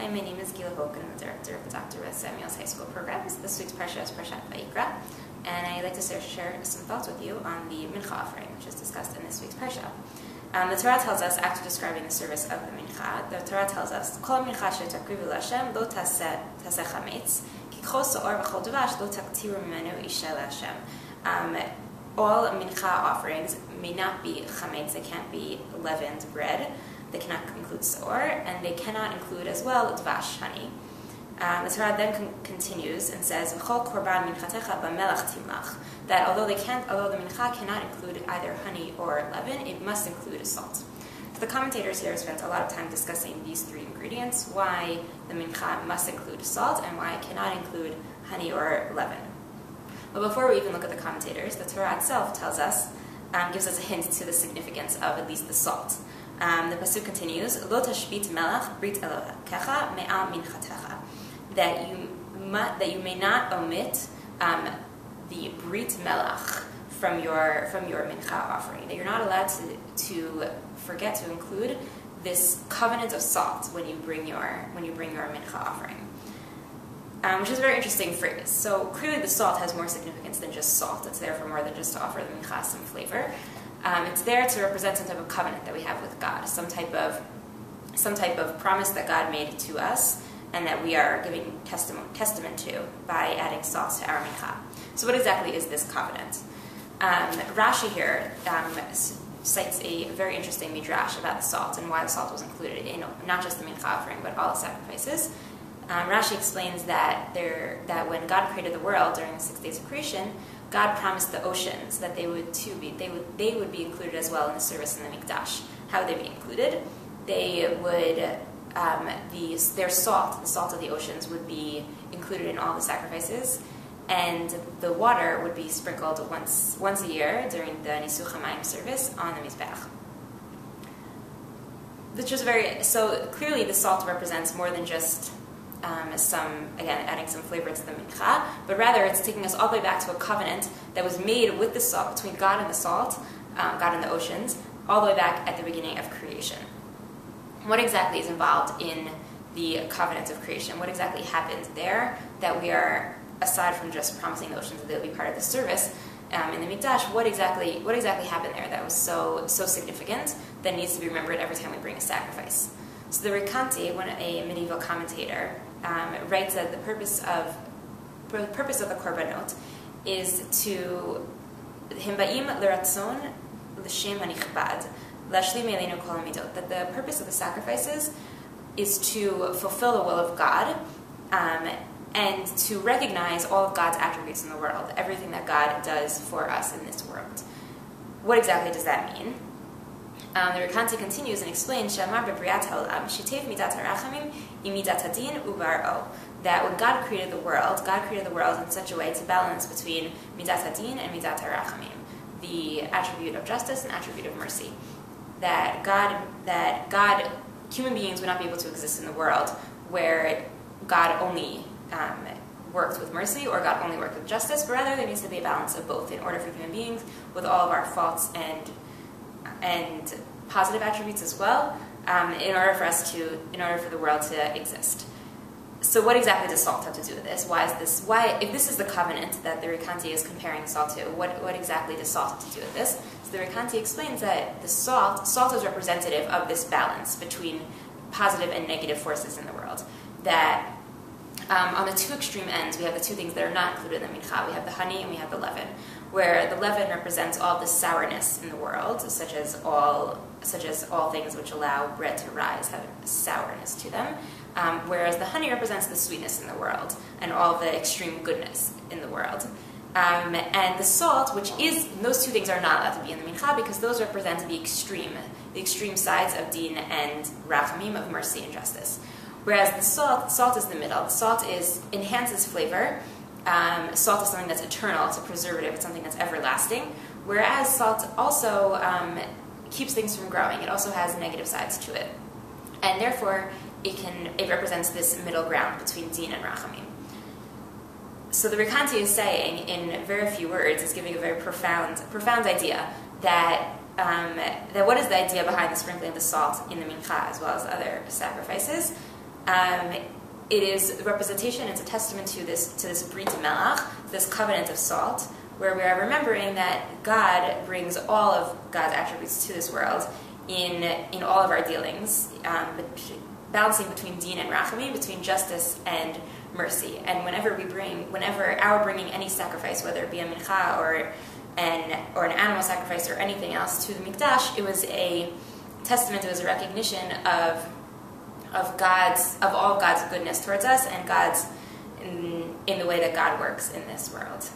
Hi, my name is Gila Hoch, and I'm the director of the Dr. Beth Samuel's High School programs. This week's Parsha is Parashat Vayikra, and I'd like to share some thoughts with you on the Mincha offering, which is discussed in this week's Parsha. The Torah tells us, after describing the service of the Mincha, the Torah tells us, Kol Mincha she'takrivu l'Hashem lo taseh chametz, ki kol sa'or v'chol dvash lo taktiru mimenu isha l'Hashem. All Mincha offerings may not be chametz, they can't be leavened bread, they cannot include sa'or, and they cannot include as well dvash, honey. The Torah then continues and says, "V'chol korban minchatecha b'melach timlach," that although the mincha cannot include either honey or leaven, it must include salt. So the commentators here spent a lot of time discussing these three ingredients: why the mincha must include salt and why it cannot include honey or leaven. But before we even look at the commentators, the Torah itself tells us, gives us a hint to the significance of at least the salt. The pasuk continues, "Lo tashbit melach brit elokecha me'al minchatecha," that you may not omit the brit melach from your mincha offering. That you're not allowed to forget to include this covenant of salt when you bring your mincha offering, which is a very interesting phrase. So clearly, the salt has more significance than just salt. It's there for more than just to offer the mincha some flavor. It's there to represent some type of covenant that we have with God, some type of promise that God made to us, and that we are giving testament to by adding salt to our mincha. So what exactly is this covenant? Rashi here cites a very interesting midrash about the salt and why the salt was included in not just the mincha offering, but all the sacrifices. Rashi explains that when God created the world during the 6 days of creation, God promised the oceans that they would be included as well in the service in the Mikdash. How would they be included? They would their salt, the salt of the oceans, would be included in all the sacrifices, and the water would be sprinkled once a year during the Nisuch HaMayim service on the Mizbeach. Which is so clearly the salt represents more than just adding some flavor to the mincha, but rather it's taking us all the way back to a covenant that was made with the salt, between God and the salt, God and the oceans, all the way back at the beginning of creation. What exactly is involved in the covenant of creation? What exactly happened there that we are, aside from just promising the oceans that they'll be part of the service in the Mikdash, what exactly happened there that was so significant that needs to be remembered every time we bring a sacrifice? So the Rekanti, a medieval commentator, writes that the purpose of the korbanot is to himbaim l'ratzon l'shem hanichbad lashlim eleinu kol hamidot, that the purpose of the sacrifices is to fulfill the will of God and to recognize all of God's attributes in the world, everything that God does for us in this world. What exactly does that mean? The Rekanti continues and explains Shamar bebriat haolam shitev midat harachamim imidat hadin uvar'o, that when God created the world in such a way to balance between midat hadin and midat harachamim, the attribute of justice and attribute of mercy. That God, human beings would not be able to exist in the world where God only worked with mercy or God only worked with justice, but rather there needs to be a balance of both in order for human beings, with all of our faults and positive attributes as well, in order for the world to exist. So what exactly does salt have to do with this? If this is the covenant that the Rekanti is comparing salt to, what exactly does salt have to do with this? So the Rekanti explains that the salt is representative of this balance between positive and negative forces in the world. That on the two extreme ends, we have the two things that are not included in the mincha. We have the honey and we have the leaven, where the leaven represents all the sourness in the world, such as all things which allow bread to rise have sourness to them, whereas the honey represents the sweetness in the world and all the extreme goodness in the world. And the salt, those two things are not allowed to be in the mincha because those represent the extreme sides of din and rachamim, of mercy and justice. Whereas the salt is the middle. Salt enhances flavor. Salt is something that's eternal. It's a preservative. It's something that's everlasting. Whereas salt also keeps things from growing. It also has negative sides to it, and therefore it represents this middle ground between din and rachamim. So the Rekanti is saying, in very few words, is giving a very profound idea that what is the idea behind the sprinkling of the salt in the mincha as well as other sacrifices? It is a representation, it's a testament to this Brit Melach, this covenant of salt, where we are remembering that God brings all of God's attributes to this world in all of our dealings, balancing between din and rachamim, between justice and mercy. And whenever our bringing any sacrifice, whether it be a mincha or an animal sacrifice or anything else to the mikdash, it was a testament, it was a recognition of all of God's goodness towards us and God's in the way that God works in this world.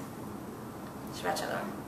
Shabbat Shalom.